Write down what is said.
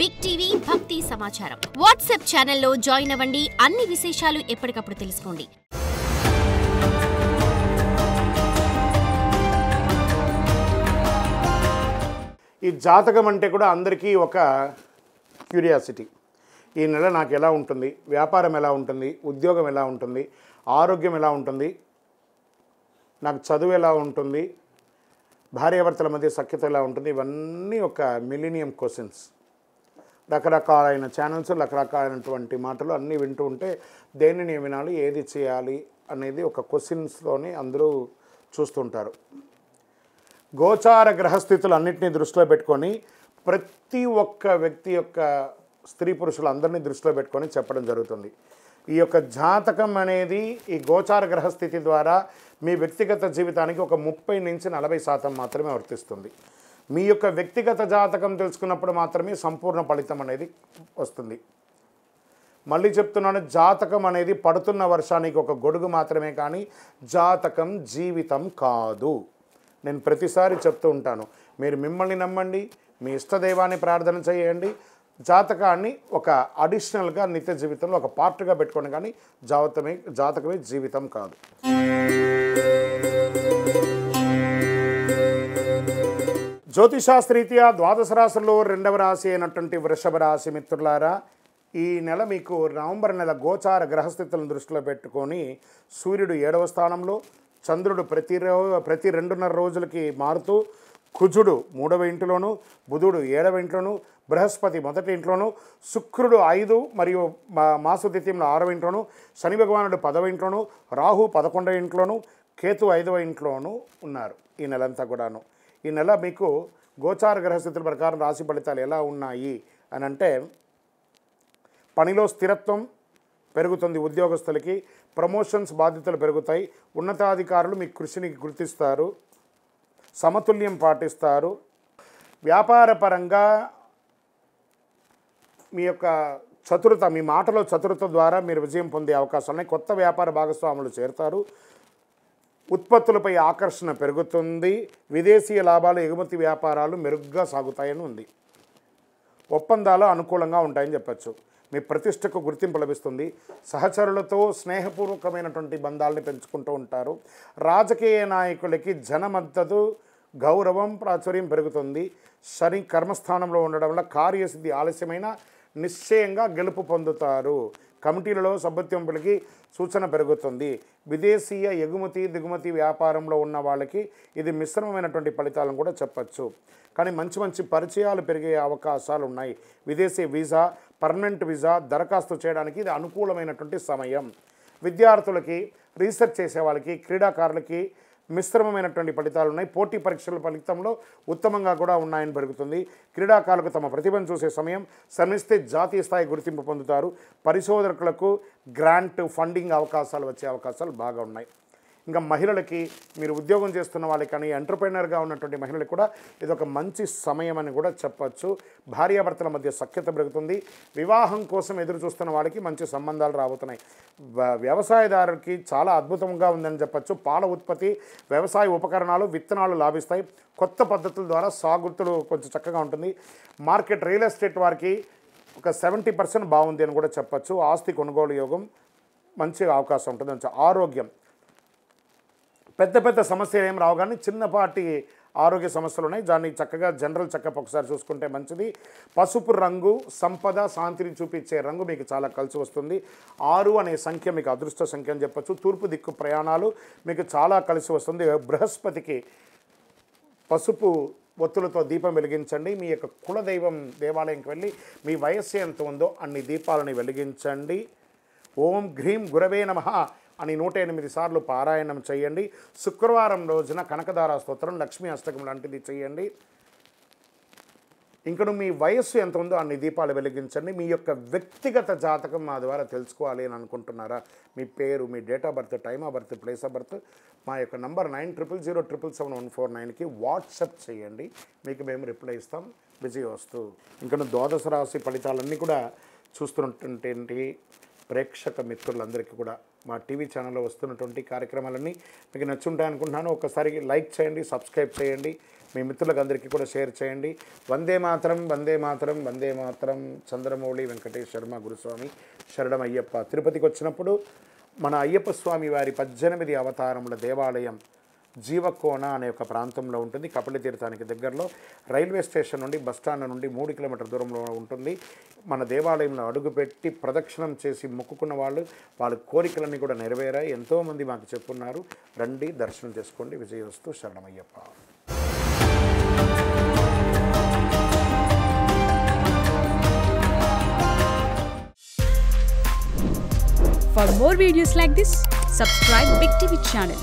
Big TV భక్తి సమాచారం WhatsApp ఛానల్లో జాయిన్ అవ్వండి. అన్ని విశేషాలు ఎప్పటికప్పుడు తెలుసుకోండి. ఈ జాతకం అంటే కూడా అందరికీ ఒక క్యూరియాసిటీ. ఈ నెల నాకు ఎలా ఉంటుంది, వ్యాపారం ఎలా ఉంటుంది, ఉద్యోగం ఎలా ఉంటుంది, ఆరోగ్యం ఎలా ఉంటుంది, నాకు చదువు ఎలా ఉంటుంది, భార్యాభర్తల మధ్య సఖ్యత ఎలా ఉంటుంది, ఇవన్నీ ఒక మిలీనియం క్వశ్చన్స్. రకరకాలైన ఛానల్స్, రకరకాలైనటువంటి మాటలు అన్నీ వింటూ ఉంటే దేనిని వినాలి, ఏది చేయాలి అనేది ఒక క్వశ్చన్స్తోనే అందరూ చూస్తుంటారు. గోచార గ్రహస్థితులు అన్నింటినీ దృష్టిలో పెట్టుకొని ప్రతి ఒక్క వ్యక్తి యొక్క స్త్రీ పురుషులు అందరినీ దృష్టిలో పెట్టుకొని చెప్పడం జరుగుతుంది. ఈ యొక్క జాతకం అనేది ఈ గోచార గ్రహస్థితి ద్వారా మీ వ్యక్తిగత జీవితానికి ఒక 30 నుంచి 40% మాత్రమే వర్తిస్తుంది. మీ యొక్క వ్యక్తిగత జాతకం తెలుసుకున్నప్పుడు మాత్రమే సంపూర్ణ ఫలితం అనేది వస్తుంది. మళ్ళీ చెప్తున్నాను, జాతకం అనేది పడుతున్న వర్షానికి ఒక గొడుగు మాత్రమే, కానీ జాతకం జీవితం కాదు. నేను ప్రతిసారి చెప్తూ ఉంటాను, మీరు మిమ్మల్ని నమ్మండి, మీ ఇష్టదైవాన్ని ప్రార్థన చేయండి, జాతకాన్ని ఒక అడిషనల్గా నిత్య జీవితంలో ఒక పార్ట్గా పెట్టుకోండి, కానీ జాతకమే జీవితం కాదు. జ్యోతిషాస్త్రీత్యా ద్వాదశ రాశుల్లో 2వ రాశి అయినటువంటి వృషభ రాశి మిత్రులారా, ఈ నెల మీకు నవంబర్ నెల గోచార గ్రహస్థితులను దృష్టిలో పెట్టుకొని సూర్యుడు 7వ స్థానంలో, చంద్రుడు ప్రతి 2.5 రోజులకి మారుతూ, కుజుడు 3వ ఇంటిలోను, బుధుడు 7వ ఇంట్లోను, బృహస్పతి 1వ ఇంట్లోను, శుక్రుడు 5 మరియు మాస ద్వితీయంలో 6వ ఇంట్లోను, శని భగవానుడు 10వ ఇంట్లోను, రాహు 11వ ఇంట్లోను, కేతు 5వ ఇంట్లోనూ ఉన్నారు ఈ నెలంతా కూడాను. ఈ నెల మీకు గోచార గ్రహస్థితుల ప్రకారం రాశి ఫలితాలు ఎలా ఉన్నాయి అని అంటే, పనిలో స్థిరత్వం పెరుగుతుంది, ఉద్యోగస్తులకి ప్రమోషన్స్ బాధ్యతలు పెరుగుతాయి, ఉన్నతాధికారులు మీ కృషిని గుర్తిస్తారు, సమతుల్యం పాటిస్తారు, వ్యాపారపరంగా మీ యొక్క చతురత, మీ మాటలో చతురత ద్వారా మీరు విజయం పొందే అవకాశాలు ఉన్నాయి. కొత్త వ్యాపార భాగస్వాములు చేరుతారు, ఉత్పత్తులపై ఆకర్షణ పెరుగుతుంది, విదేశీయ లాభాలు, ఎగుమతి వ్యాపారాలు మెరుగ్గా సాగుతాయని ఉంది. ఒప్పందాలు అనుకూలంగా ఉంటాయని చెప్పచ్చు. మీ ప్రతిష్టకు గుర్తింపు లభిస్తుంది, సహచరులతో స్నేహపూర్వకమైనటువంటి బంధాలని పెంచుకుంటూ ఉంటారు, రాజకీయ నాయకులకి జన మద్దతు, గౌరవం, ప్రాచుర్యం పెరుగుతుంది. శని కర్మస్థానంలో ఉండడం వల్ల కార్యసిద్ధి ఆలస్యమైన నిశ్చయంగా గెలుపు పొందుతారు. కమిటీలలో సభ్యత్వం పెరిగి సూచన పెరుగుతుంది. విదేశీయ ఎగుమతి దిగుమతి వ్యాపారంలో ఉన్న వాళ్ళకి ఇది మిశ్రమమైనటువంటి ఫలితాలను కూడా చెప్పచ్చు, కానీ మంచి మంచి పరిచయాలు పెరిగే అవకాశాలు ఉన్నాయి. విదేశీ వీసా, పర్మనెంట్ వీసా దరఖాస్తు చేయడానికి ఇది అనుకూలమైనటువంటి సమయం. విద్యార్థులకి, రీసెర్చ్ చేసే వాళ్ళకి, క్రీడాకారులకి మిశ్రమమైనటువంటి ఫలితాలు ఉన్నాయి. పోటీ పరీక్షల ఫలితంలో ఉత్తమంగా కూడా ఉన్నాయని పెరుగుతుంది. క్రీడాకారులకు తమ ప్రతిభను చూసే సమయం, శ్రమిస్తే జాతీయ స్థాయి గుర్తింపు పొందుతారు. పరిశోధకులకు గ్రాంట్ ఫండింగ్ అవకాశాలు వచ్చే అవకాశాలు బాగా ఉన్నాయి. ఇంకా మహిళలకి, మీరు ఉద్యోగం చేస్తున్న వాళ్ళకి కానీ ఎంటర్ప్రెనర్గా ఉన్నటువంటి మహిళలకు కూడా ఇది ఒక మంచి సమయం అని కూడా చెప్పచ్చు. భార్యాభర్తల మధ్య సఖ్యత పెరుగుతుంది. వివాహం కోసం ఎదురు చూస్తున్న వాళ్ళకి మంచి సంబంధాలు రాబోతున్నాయి. వ్యవసాయదారులకి చాలా అద్భుతంగా ఉందని చెప్పచ్చు. పాల ఉత్పత్తి, వ్యవసాయ ఉపకరణాలు, విత్తనాలు లాభిస్తాయి. కొత్త పద్ధతుల ద్వారా సాగుతులు కొంచెం చక్కగా ఉంటుంది. మార్కెట్, రియల్ ఎస్టేట్ వారికి ఒక 70% బాగుంది అని కూడా చెప్పచ్చు. ఆస్తి కొనుగోలు యోగం మంచి అవకాశం ఉంటుంది. ఆరోగ్యం, పెద్ద పెద్ద సమస్యలు ఏం రావు, కానీ చిన్నపాటి ఆరోగ్య సమస్యలు ఉన్నాయి. దాన్ని చక్కగా జనరల్ చెకప్ ఒకసారి చూసుకుంటే మంచిది. పసుపు రంగు సంపద, శాంతిని చూపించే రంగు మీకు చాలా కలిసి వస్తుంది. 6 అనే సంఖ్య మీకు అదృష్ట సంఖ్య అని చెప్పచ్చు. తూర్పు దిక్కు ప్రయాణాలు మీకు చాలా కలిసి వస్తుంది. బృహస్పతికి పసుపు ఒత్తులతో దీపం వెలిగించండి. మీ యొక్క కులదైవం దేవాలయంకి వెళ్ళి మీ వయస్సు ఎంత ఉందో అన్ని దీపాలని వెలిగించండి. ఓం హ్రీం గురవే నమః అని 108 సార్లు పారాయణం చేయండి. శుక్రవారం రోజున కనకదార స్తోత్రం, లక్ష్మీ అష్టకం లాంటిది చేయండి. ఇంకను మీ వయస్సు ఎంత ఉందో అన్ని దీపాలు వెలిగించండి. మీ యొక్క వ్యక్తిగత జాతకం మా ద్వారా తెలుసుకోవాలి అని అనుకుంటున్నారా? మీ పేరు, మీ date of birth, time of birth, place of birth మా యొక్క నంబర్ 9007777149కి వాట్సాప్ చేయండి. మీకు మేము రిప్లై ఇస్తాం. విజయోస్తు. ఇంకను ద్వాదశ రాశి ఫలితాలన్నీ కూడా చూస్తుంటే ప్రేక్షక మిత్రులందరికీ కూడా మా టీవీ ఛానల్లో వస్తున్నటువంటి కార్యక్రమాలన్నీ మీకు నచ్చుంటాయి అనుకుంటున్నాను. ఒకసారి లైక్ చేయండి, సబ్స్క్రైబ్ చేయండి, మీ మిత్రులకు అందరికీ కూడా షేర్ చేయండి. వందే మాతరం, వందే మాతరం, వందే మాతరం. చంద్రమౌళి వెంకటేశ్వర శర్మ గురుస్వామి శరణం అయ్యప్ప. తిరుపతికి వచ్చినప్పుడు మన అయ్యప్ప స్వామి వారి 18 అవతారముల దేవాలయం జీవకోన అనే ఒక ప్రాంతంలో ఉంటుంది. కపిలతీర్థానికి దగ్గరలో రైల్వే స్టేషన్ నుండి బస్టాండ్ నుండి 3 కిలోమీటర్ల దూరంలో ఉంటుంది. మన దేవాలయంలో అడుగుపెట్టి ప్రదక్షిణం చేసి మొక్కుకున్న వాళ్ళ కోరికలన్నీ కూడా నెరవేరాయి. ఎంతోమంది మాకు చెప్పున్నారు. రండి, దర్శనం చేసుకోండి. విజయవస్తు. శరణమయ్యప్ప. For more videos like this, subscribe Big TV channel.